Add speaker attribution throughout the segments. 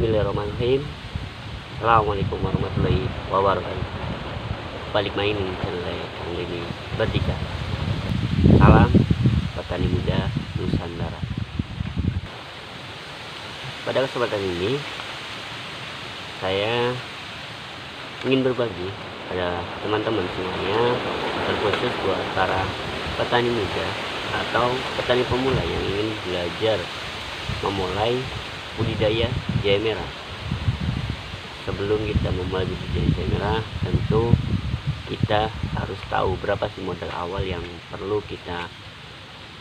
Speaker 1: Bismillahirrahmanirrahim. Assalamualaikum warahmatullahi wabarakatuh. Balik main di channel Kang Denny Bertika. Salam petani muda Nusantara. Pada kesempatan ini saya ingin berbagi pada teman-teman semuanya, terkhusus buat para petani muda atau petani pemula yang ingin belajar memulai budidaya jahe merah. Sebelum kita memulai budidaya jahe merah, tentu kita harus tahu berapa sih modal awal yang perlu kita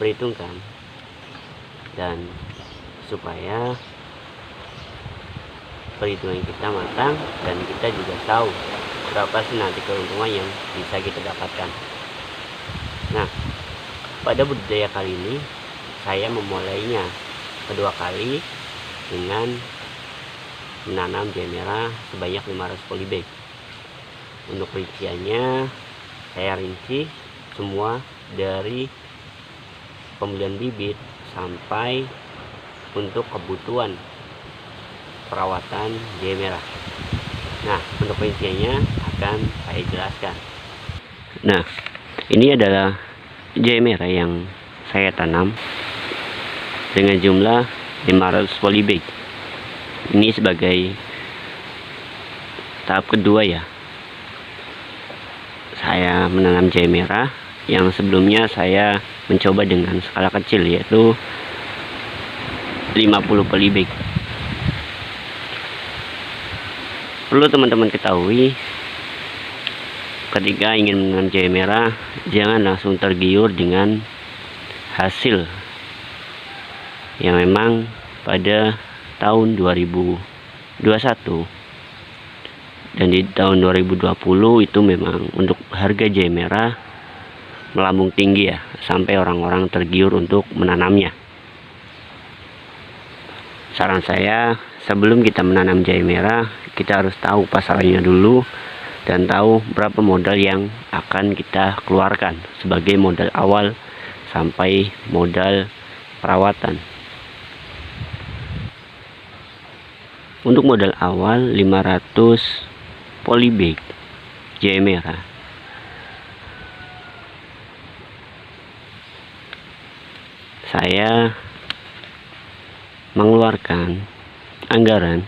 Speaker 1: perhitungkan, dan supaya perhitungan kita matang dan kita juga tahu berapa sih nanti keuntungan yang bisa kita dapatkan. Nah, pada budidaya kali ini saya memulainya kedua kali dengan menanam jahe merah sebanyak 500 polybag. Untuk rinciannya saya rinci semua dari pembelian bibit sampai untuk kebutuhan perawatan jahe merah. Nah, untuk rinciannya akan saya jelaskan. Nah, ini adalah jahe merah yang saya tanam dengan jumlah 500 polybag. Ini sebagai tahap kedua ya, saya menanam jahe merah. Yang sebelumnya saya mencoba dengan skala kecil, yaitu 50 polybag. Perlu teman-teman ketahui, ketika ingin menanam jahe merah, jangan langsung tergiur dengan hasil yang memang pada tahun 2021 dan di tahun 2020 itu memang untuk harga jahe merah melambung tinggi ya, sampai orang-orang tergiur untuk menanamnya. Saran saya, sebelum kita menanam jahe merah, kita harus tahu pasarannya dulu dan tahu berapa modal yang akan kita keluarkan sebagai modal awal sampai modal perawatan. Untuk modal awal 500 polybag jahe merah. Saya mengeluarkan anggaran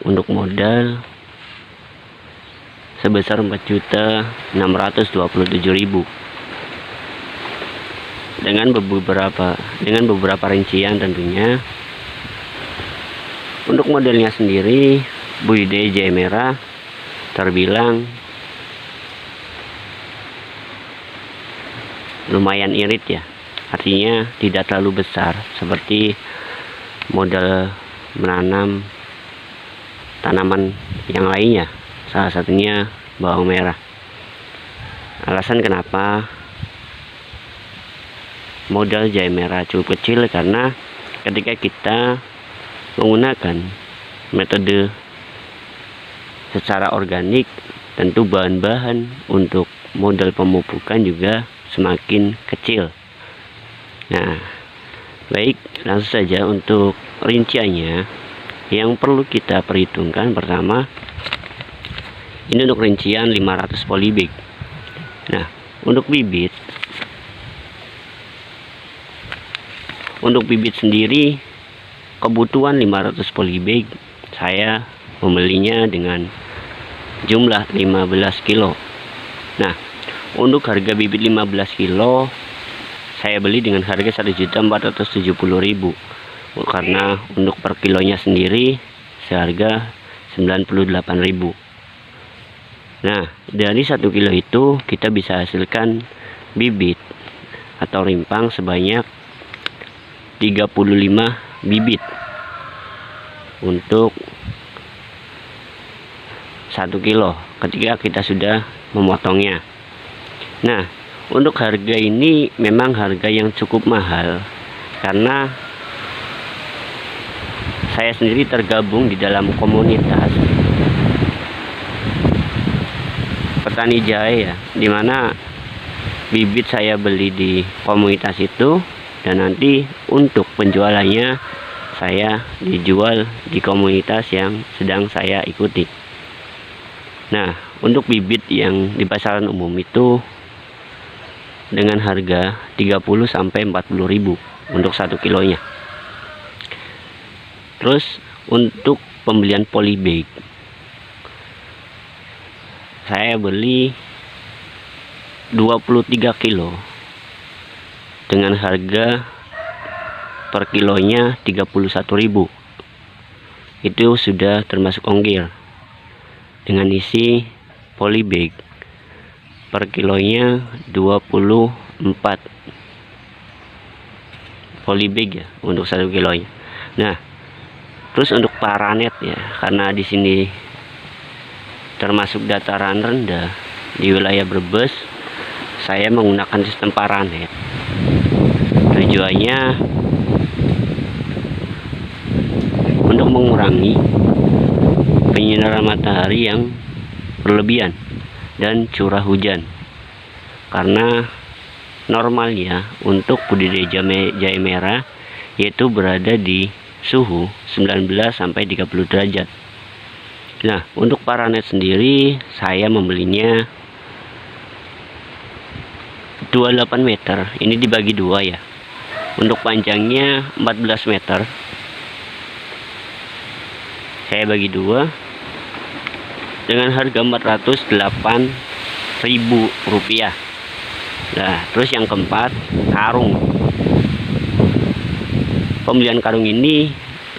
Speaker 1: untuk modal sebesar 4.627.000 dengan beberapa rincian tentunya. Untuk modelnya sendiri, budidaya jahe merah terbilang lumayan irit ya, artinya tidak terlalu besar seperti model menanam tanaman yang lainnya, salah satunya bawang merah. Alasan kenapa modal jahe merah cukup kecil, karena ketika kita menggunakan metode secara organik, tentu bahan-bahan untuk modal pemupukan juga semakin kecil. Nah, baik, langsung saja untuk rinciannya. Yang perlu kita perhitungkan pertama, ini untuk rincian 500 polybag. Nah, untuk bibit sendiri, kebutuhan 500 polybag saya membelinya dengan jumlah 15 kilo. Nah, untuk harga bibit 15 kilo saya beli dengan harga 1.470.000, karena untuk per kilonya sendiri seharga 98.000. Nah, dari 1 kilo itu kita bisa hasilkan bibit atau rimpang sebanyak 35 bibit untuk 1 kilo ketika kita sudah memotongnya. Nah, untuk harga ini memang harga yang cukup mahal, karena saya sendiri tergabung di dalam komunitas petani jahe ya, dimana bibit saya beli di komunitas itu, dan nanti untuk penjualannya saya dijual di komunitas yang sedang saya ikuti. Nah, untuk bibit yang di pasaran umum itu dengan harga 30 sampai 40 ribu untuk 1 kilonya. Terus untuk pembelian polybag, saya beli 23 kilo dengan harga per kilonya 31.000. Itu sudah termasuk ongkir. Dengan isi polybag per kilonya 24 polybag ya untuk 1 kilonya. Nah, terus untuk paranet ya, karena di sini termasuk dataran rendah di wilayah Brebes, saya menggunakan sistem paranet. Tujuannya untuk mengurangi penyinaran matahari yang berlebihan dan curah hujan, karena normalnya untuk budidaya jahe merah yaitu berada di suhu 19 sampai 30 derajat. Nah, untuk paranet sendiri saya membelinya 28 meter. Ini dibagi dua ya. Untuk panjangnya 14 meter. Saya bagi dua dengan harga Rp408.000. Nah, terus yang keempat, karung. Pembelian karung ini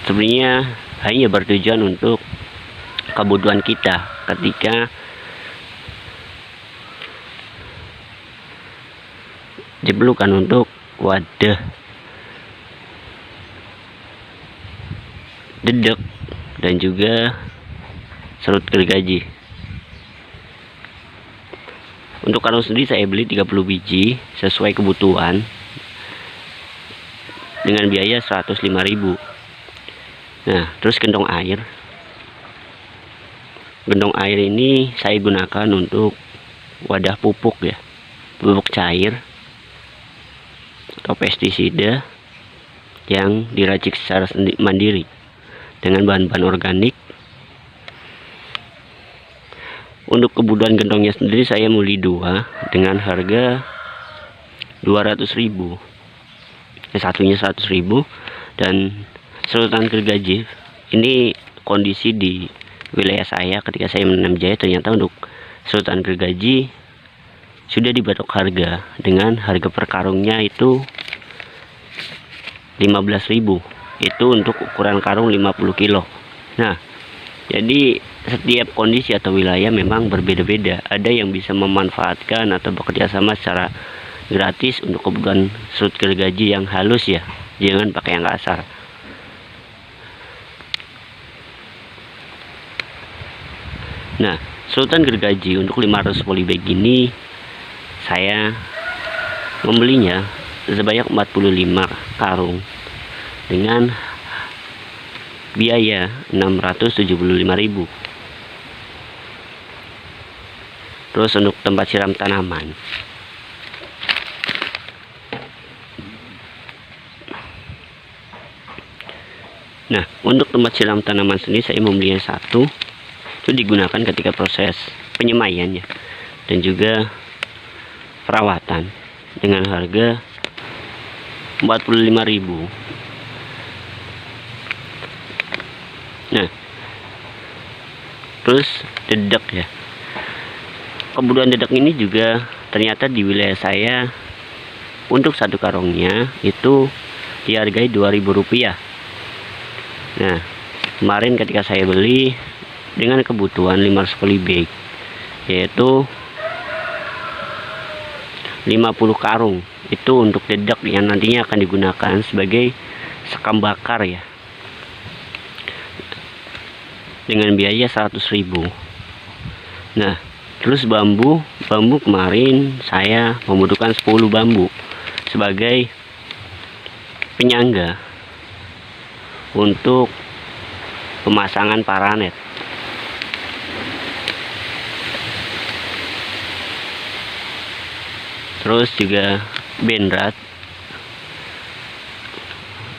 Speaker 1: sebenarnya hanya bertujuan untuk kebutuhan kita ketika diperlukan untuk wadah dedek dan juga serut gergaji. Untuk karung sendiri saya beli 30 biji sesuai kebutuhan dengan biaya 105.000. Nah, terus gendong air. Gendong air ini saya gunakan untuk wadah pupuk ya, pupuk cair atau pestisida yang diracik secara mandiri dengan bahan-bahan organik. Untuk kebutuhan gendongnya sendiri saya beli dua dengan harga 200.000. Satunya 100.000. Dan serutan gergaji ini kondisi di wilayah saya ketika saya menanam jahe, ternyata untuk serutan gergaji sudah dipatok harga dengan harga per karungnya itu 15.000. Itu untuk ukuran karung 50 kilo. Nah, jadi setiap kondisi atau wilayah memang berbeda-beda. Ada yang bisa memanfaatkan atau bekerja sama secara gratis untuk kebutuhan serut gergaji yang halus ya, jangan pakai yang kasar. Nah, serutan gergaji untuk 500 polybag ini saya membelinya sebanyak 45 karung dengan biaya 675.000. Terus untuk tempat siram tanaman, nah untuk tempat siram tanaman sendiri saya membelinya satu, itu digunakan ketika proses penyemaiannya dan juga perawatan dengan harga 45.000. Nah, terus dedek ya, kebutuhan dedek ini juga ternyata di wilayah saya untuk satu karungnya itu dihargai Rp2.000. Nah, kemarin ketika saya beli dengan kebutuhan 500 polybag, yaitu 50 karung, itu untuk dedek yang nantinya akan digunakan sebagai sekam bakar ya, dengan biaya 100.000. Nah, terus bambu kemarin saya membutuhkan 10 bambu sebagai penyangga untuk pemasangan paranet. Terus juga benrat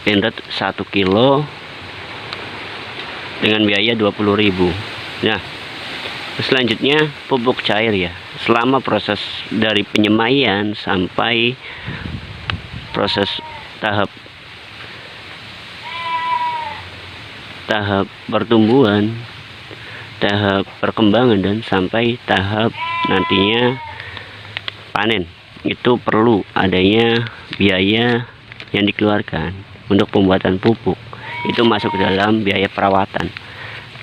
Speaker 1: 1 kilo dengan biaya 20.000. Nah, selanjutnya pupuk cair ya. Selama proses dari penyemaian sampai proses tahap pertumbuhan, tahap perkembangan, dan sampai tahap nantinya panen, itu perlu adanya biaya yang dikeluarkan untuk pembuatan pupuk. Itu masuk ke dalam biaya perawatan.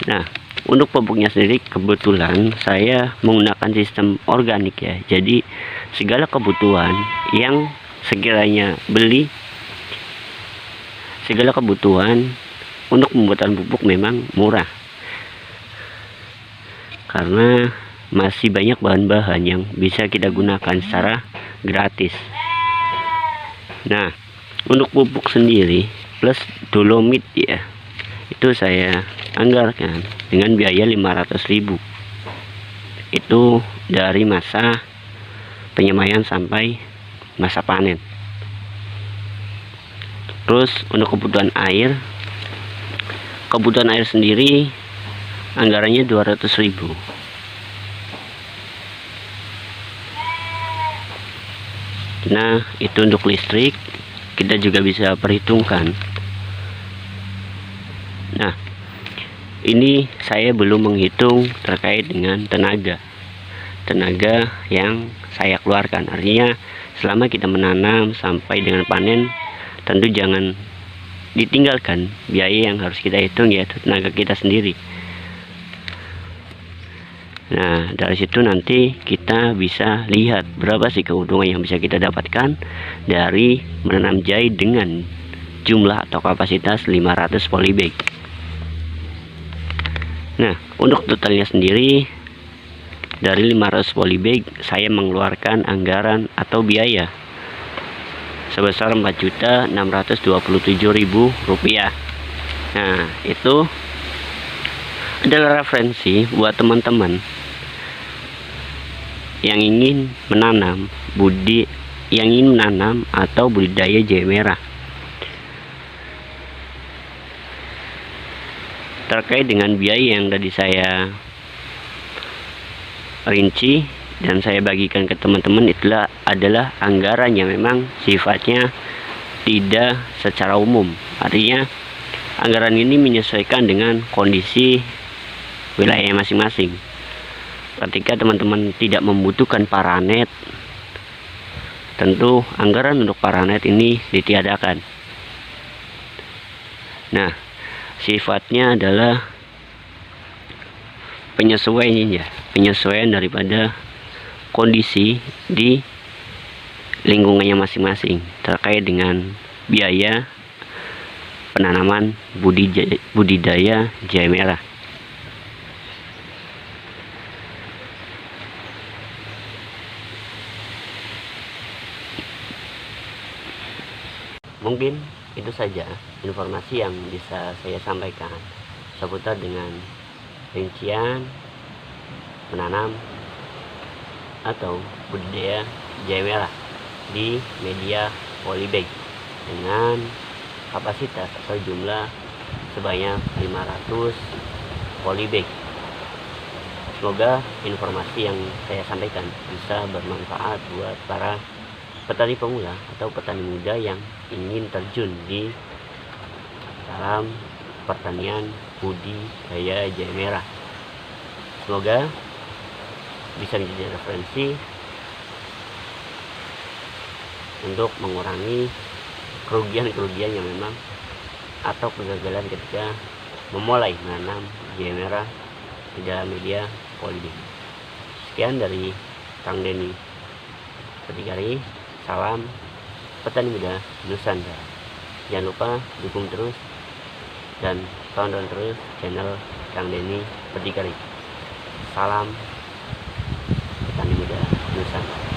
Speaker 1: Nah, untuk pupuknya sendiri kebetulan saya menggunakan sistem organik ya. Jadi segala kebutuhan yang sekiranya segala kebutuhan untuk pembuatan pupuk memang murah, karena masih banyak bahan-bahan yang bisa kita gunakan secara gratis. Nah, untuk pupuk sendiri plus dolomit ya, itu saya anggarkan dengan biaya 500.000. Itu dari masa penyemaian sampai masa panen. Terus untuk kebutuhan air sendiri anggarannya 200.000. Nah, itu untuk listrik kita juga bisa perhitungkan. Nah, ini saya belum menghitung terkait dengan tenaga yang saya keluarkan. Artinya selama kita menanam sampai dengan panen, tentu jangan ditinggalkan biaya yang harus kita hitung, yaitu tenaga kita sendiri. Nah, dari situ nanti kita bisa lihat berapa sih keuntungan yang bisa kita dapatkan dari menanam jahe dengan jumlah atau kapasitas 500 polybag. Nah, untuk totalnya sendiri dari 500 polybag saya mengeluarkan anggaran atau biaya sebesar Rp4.627.000. Nah, itu adalah referensi buat teman-teman yang ingin menanam atau budidaya jahe merah. Terkait dengan biaya yang tadi saya rinci dan saya bagikan ke teman-teman, itulah adalah anggaran yang memang sifatnya tidak secara umum. Artinya anggaran ini menyesuaikan dengan kondisi wilayah masing-masing. Ketika teman-teman tidak membutuhkan paranet, tentu anggaran untuk paranet ini ditiadakan. Nah, sifatnya adalah penyesuaian daripada kondisi di lingkungannya masing-masing terkait dengan biaya penanaman budidaya jahe merah. Mungkin itu saja informasi yang bisa saya sampaikan seputar dengan rincian menanam atau budidaya jahe merah di media polybag dengan kapasitas atau jumlah sebanyak 500 polybag. Semoga informasi yang saya sampaikan bisa bermanfaat buat para petani pemula atau petani muda yang ingin terjun di dalam pertanian budidaya jahe merah. Semoga bisa menjadi referensi untuk mengurangi kerugian yang memang atau kegagalan ketika memulai menanam jahe merah di dalam media polybag. Sekian dari Kang Denny Petikari. Salam petani muda Nusantara. Jangan lupa dukung terus dan tonton terus channel Kang Denny Petikari. Salam petani muda Nusantara.